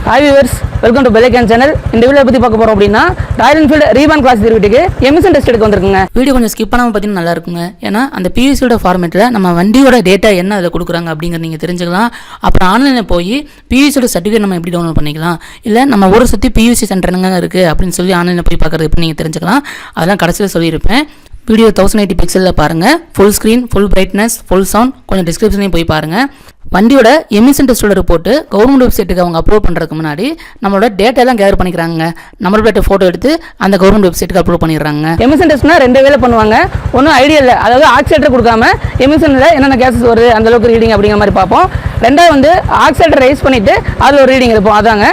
Hi viewers, welcome to Belacan channel. இந்த video பத்தி பார்க்க போறோம் அப்படினா ராயல் என்ஃபீல்ட் ரீபான் கிளாஸ் திருவிட்டுக்கு எமிஷன் டெஸ்ட் எடுக்க வந்திருக்குங்க. வீடியோ கொஞ்சம் ஸ்கிப் பண்ணாம பார்த்தீங்கன்னா நல்லா இருக்குங்க. ஏன்னா அந்த PUCயோட ஃபார்மேட்ல நம்ம வண்டியோட டேட்டா என்ன அதில் கொடுக்குறாங்க அப்படிங்கறத நீங்க தெரிஞ்சுக்கலாம். அப்புறம் ஆன்லைன்ல போய் PUCயோட சர்டிஃபிகேட் நம்ம எப்படி டவுன்லோட் பண்ணிக்கலாம், இல்ல நம்ம ஒரு சுத்தி PUC சென்டர் எங்க இருக்கு அப்படின்னு சொல்லி ஆன்லைன்ல போய் பார்க்கறது எப்படி நீங்க தெரிஞ்சுக்கலாம். அதெல்லாம் கடைசியில் சொல்லியிருப்பேன். வீடியோ 1080 பிக்சலில் பாருங்கள். Full screen, full brightness, full sound. கொஞ்சம் டிஸ்கிரிப்ஷனையும் போய் பாருங்கள். வண்டியோட எமிஷன் டெஸ்ட்டோட ரிப்போர்ட்டு கவர்மெண்ட் வெப்சைட்டுக்கு அவங்க அப்லோட் பண்ணுறதுக்கு முன்னாடி நம்மளோட டேட்டாலாம் கேதர் பண்ணிக்கிறாங்க. நம்மளோட ஃபோட்டோ எடுத்து அந்த கவர்மெண்ட் வெப்சைட்டுக்கு அப்லோட் பண்ணிடுறாங்க. எமிஷன் டெஸ்ட்னா ரெண்டு வேலை பண்ணுவாங்க. ஒன்றும் ஐடியா இல்லை, அதாவது ஆக்சிலேட்டர் கொடுக்காம எமிஷனில் என்னென்ன கேசஸ் வருது அந்த அளவுக்கு ரீடிங் அப்படிங்கிற மாதிரி பார்ப்போம். ரெண்டாவது வந்து ஆக்சிலேட்டர் ரைஸ் பண்ணிவிட்டு அதில் ஒரு ரீடிங் எடுப்போம். அதாங்க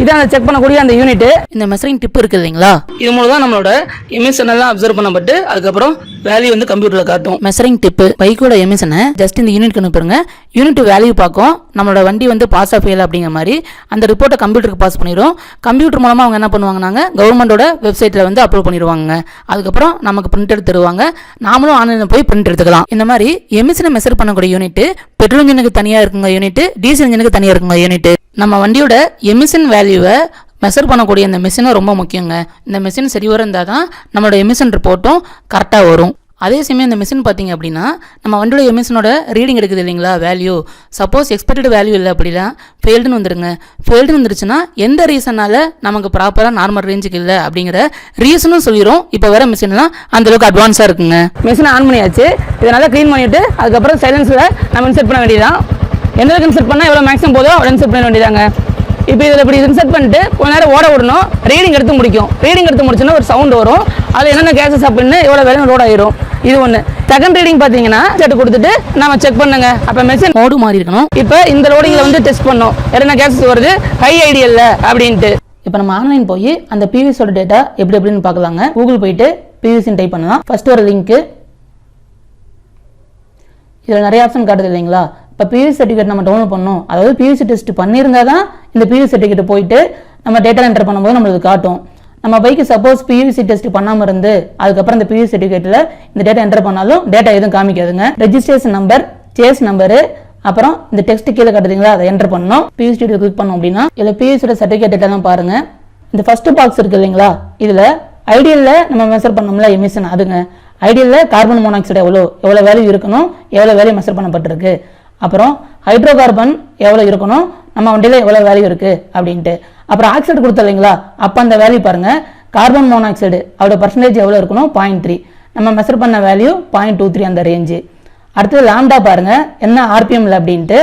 இதான் அந்த செக் பண்ணக்கூடிய அந்த யூனிட். இந்த மெஷரிங் டிப் இருக்கு இல்லைங்களா, இது மூலம் தான் நம்மளோட எமிஷன் எல்லாம் அப்சர்வ் பண்ணப்பட்டு அதுக்கப்புறம் வேல்யூ வந்து கம்ப்யூட்டர்ல காட்டும். மெஷரிங் டிப் பைக்கோட எமிஷனை ஜஸ்ட் இந்த யூனிட் அனுப்புங்க. யூனிட் வேல்யூ பார்க்கும். நம்மளோட வண்டி வந்து பாஸ் ஆஃப் ஃபெயில் அப்படிங்கிற மாதிரி அந்த ரிப்போர்ட்டை கம்ப்யூட்டருக்கு பாஸ் பண்ணிடும். கம்ப்யூட்டர் மூலமா அவங்க என்ன பண்ணுவாங்கன்னாங்க கவர்மெண்டோட வெப்சைட்ல வந்து அப்லோட் பண்ணிடுவாங்க. அதுக்கப்புறம் நமக்கு பிரிண்ட் எடுத்து தருவாங்க. நாமளும் ஆன்லைன்ல போய் பிரிண்ட் எடுத்துக்கலாம். இந்த மாதிரி எமிஷனை மெஷர் பண்ணக்கூடிய யூனிட் பெட்ரோல் இன்ஜினுக்கு தனியா இருக்குங்க யூனிட், டீசல் இன்ஜினுக்கு தனியா இருக்குங்க யூனிட். நம்ம வண்டியோட எமிஷன் வேல்யூவை மெஷர் பண்ணக்கூடிய இந்த மிஷினும் ரொம்ப முக்கியங்க. இந்த மிஷின் சரி வர இருந்தால் தான் நம்மளோட எமிஷன் ரிப்போர்ட்டும் கரெக்டாக வரும். அதே சமயம் இந்த மிஷின் பார்த்தீங்க அப்படின்னா நம்ம வண்டியோட எமிஷனோட ரீடிங் எடுக்குது இல்லைங்களா வேல்யூ. சப்போஸ் எக்ஸ்பெக்டட் வேல்யூ இல்லை அப்படின்னா ஃபெயில்டுன்னு வந்துருங்க. ஃபெயில்டுன்னு வந்துருச்சுன்னா எந்த ரீசனால நமக்கு ப்ராப்பராக நார்மல் ரேஞ்சுக்கு இல்லை அப்படிங்கிற ரீசனும் சொல்லிடும். இப்போ வர மிஷின்லாம் அந்தளவுக்கு அட்வான்ஸாக இருக்குங்க. மிஷினை ஆன் பண்ணியாச்சு. இதை நல்லா க்ளீன் பண்ணிவிட்டு அதுக்கப்புறம் சைலன்ஸில் நம்ம இன்செர்ட் பண்ண வேண்டியதான். எந்த அளவுக்கு இன்செர்ட் பண்ணால் எவ்வளோ மேக்ஸிமம் போதோ அவ்வளோ இன்செர்ட் பண்ண வேண்டியதாங்க. இப்போ இதில் இப்படி இன்செர்ட் பண்ணிட்டு கொஞ்ச நேரம் ஓட விடணும். ரீடிங் எடுத்து முடிக்கும். ரீடிங் எடுத்து முடிச்சுன்னா ஒரு சவுண்ட் வரும். அது என்னென்ன கேசஸ் அப்படின்னு எவ்வளோ வேலையும் லோட் ஆயிரும். இது ஒன்று. செகண்ட் ரீடிங் பார்த்தீங்கன்னா செட் கொடுத்துட்டு நம்ம செக் பண்ணுங்க. அப்போ மெஷின் மோடு மாறி இருக்கணும். இப்போ இந்த லோடிங்கில் வந்து டெஸ்ட் பண்ணோம் என்னென்ன கேசஸ் வருது, ஹை ஐடியா இல்லை அப்படின்ட்டு. இப்போ நம்ம ஆன்லைன் போய் அந்த PUCயோட டேட்டா எப்படின்னு பார்க்கலாங்க. கூகுள் போயிட்டு PUCன்னு டைப் பண்ணலாம். ஃபர்ஸ்ட் ஒரு லிங்க்கு. இதில் நிறைய ஆப்ஷன் காட்டுது இல்லைங்களா. இப்போ PUC சர்டிஃபிகேட் நம்ம டவுன்லோட் பண்ணணும். அதாவது PUC டெஸ்ட் பண்ணியிருந்தா தான் இந்த PUC சர்டிஃபிகேட் போயிட்டு நம்ம டேட்டா என்டர் பண்ணும்போது நம்மளுக்கு காட்டும். நம்ம பைக்கு சப்போஸ் PUC டெஸ்ட் பண்ணாமல் இருந்து அதுக்கப்புறம் இந்த PUC சர்டிஃபிகேட்டில் இந்த டேட்டா என்டர் பண்ணாலும் டேட்டா எதுவும் காமிக்காதுங்க. ரெஜிஸ்ட்ரேஷன் நம்பர், சேஸ் நம்பரு, அப்புறம் இந்த டெக்ஸ்ட் கீழே காட்டுறீங்களா அதை என்டர் பண்ணணும். PUC டெஸ்ட் கிளிக் பண்ணோம் அப்படின்னா இதில் PUCயோட சர்டிஃபிகேட் டேட்டாலாம் பாருங்க. இந்த ஃபர்ஸ்ட் பாக்ஸ் இருக்கு இல்லைங்களா, இதில் ஐடியலில் நம்ம மெஷர் பண்ணோம்ல எமிஷன், அதுங்க ஐடியலில் கார்பன் மோனாக்சைடு எவ்வளோ வேல்யூ இருக்கணும், எவ்வளோ வேல்யூ மெஷர் பண்ணப்பட்டிருக்கு. அப்புறம் ஹைட்ரோ கார்பன் எவ்வளோ இருக்கணும், நம்ம வண்டியில் எவ்வளோ வேல்யூ இருக்குது அப்படின்ட்டு. அப்புறம் ஆக்சைடு கொடுத்தோம் இல்லைங்களா, அப்போ அந்த வேல்யூ பாருங்கள். கார்பன் மோனாக்சைடு அதோட பர்சன்டேஜ் எவ்வளோ இருக்கணும், 0.3. நம்ம மெஷர் பண்ண வேல்யூ 0.23 அந்த ரேஞ்சு. அடுத்தது லாம்டா பாருங்கள் என்ன RPMல அப்படின்ட்டு.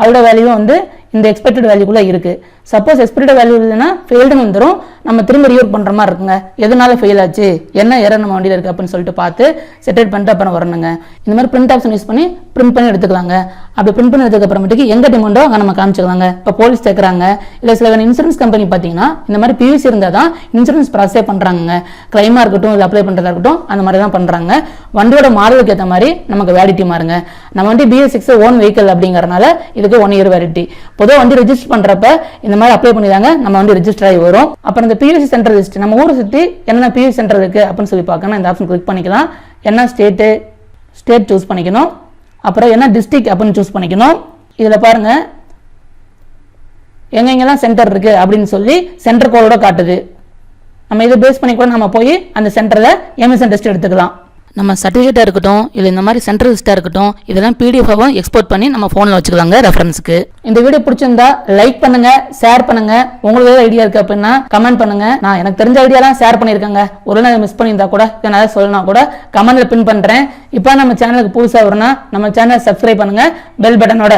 அதோட வேல்யூ வந்து இந்த எக்ஸ்பெக்டட் வேல்யூக்குள்ளே இருக்குது. சப்போஸ் எக்ஸ்பெக்டட் வேல்யூ இல்லைன்னா ஃபெயில்டுன்னு வந்துடும். நம்ம திரும்ப ரியூர் பண்ணுற மாதிரி இருக்குங்க. எதனால ஃபெயில் ஆச்சு, என்ன எரர் நம்ம வண்டியில் இருக்குது அப்படின்னு சொல்லிட்டு பார்த்து செட்டட் பண்ணிட்டு அப்புறம் வரணுங்க. இந்த மாதிரி பிரிண்ட் ஆப்ஷன் யூஸ் பண்ணி பிரிண்ட் பண்ணி எடுத்துக்கலாங்க. அப்படி பிரிண்ட் பண்ணி எடுத்துக்கு அப்புறமேட்டுக்கு எங்கே டிமாண்டோ அங்கே நம்ம காமிச்சிக்கலாங்க. இப்போ போலீஸ் சேர்க்குறாங்க, இல்லை சில இன்சூரன்ஸ் கம்பெனி பார்த்தீங்கன்னா இந்த மாதிரி PUC இருந்தால் தான் இன்சூரன்ஸ் ப்ராசஸே பண்ணுறாங்க. கிளைமாக இருக்கட்டும் இல்லை அப்ளை பண்ணுறதா இருக்கட்டும் அந்த மாதிரி தான் பண்ணுறாங்க. வண்டியோட மாடலுக்கு ஏற்ற மாதிரி நமக்கு வேலிடிட்டி மாறுங்க. நம்ம வண்டி BS6 ஓன் வெஹிக்கல் அப்படிங்கிறனால இதுக்கு 1 இயர் வேலிடிட்டி. பொதுவாக வண்டி ரெஜிஸ்டர் பண்ணுறப்ப இந்த மாதிரி அப்ளை பண்ணிதாங்க நம்ம வண்டி ரெஜிஸ்டர் ஆகி வரும். அப்புறம் இந்த PUC சென்டர் லிஸ்ட் நம்ம ஊரை சுற்றி என்னென்ன PUC சென்டர் இருக்குது அப்படின்னு சொல்லி பார்க்கணும். இந்த ஆப்ஷன் கிளிக் பண்ணிக்கலாம். என்ன ஸ்டேட் சூஸ் பண்ணிக்கணும். அப்புறம் என்ன டிஸ்ட்ரிக்ட் அப்படின்னு சூஸ் பண்ணிக்கணும். இதில் பாருங்க எங்கெங்கெல்லாம் சென்டர் இருக்குது அப்படின்னு சொல்லி சென்டர் கோடோட காட்டுது. நம்ம இதை பேஸ் பண்ணி கூட நம்ம போய் அந்த சென்டரில் எமிஷன் டெஸ்ட் எடுத்துக்கலாம். நம்ம சர்டிஃபிகேட்டாக இருக்கட்டும் இல்லை இந்த மாதிரி சென்ட்ரல் லிஸ்ட்டாக இருக்கட்டும் இதெல்லாம் PDF-ஆகவும் எக்ஸ்போர்ட் பண்ணி நம்ம ஃபோனில் வச்சுக்கலாங்க ரெஃபரன்ஸுக்கு. இந்த வீடியோ பிடிச்சிருந்தா லைக் பண்ணுங்க, ஷேர் பண்ணுங்க. உங்களுக்கு ஏதாவது ஐடியா இருக்கு அப்படின்னா கமெண்ட் பண்ணுங்க. நான் எனக்கு தெரிஞ்ச ஐடியாலாம் ஷேர் பண்ணியிருக்கேங்க. ஒரு நாள் மிஸ் பண்ணியிருந்தா கூட என்னால் சொல்லணும் கூட கமெண்ட்ல பின் பண்ணுறேன். இப்போ நம்ம சேனலுக்கு புதுசாக வரணும்னா நம்ம சேனலை சப்ஸ்கிரைப் பண்ணுங்க பெல் பட்டனோட.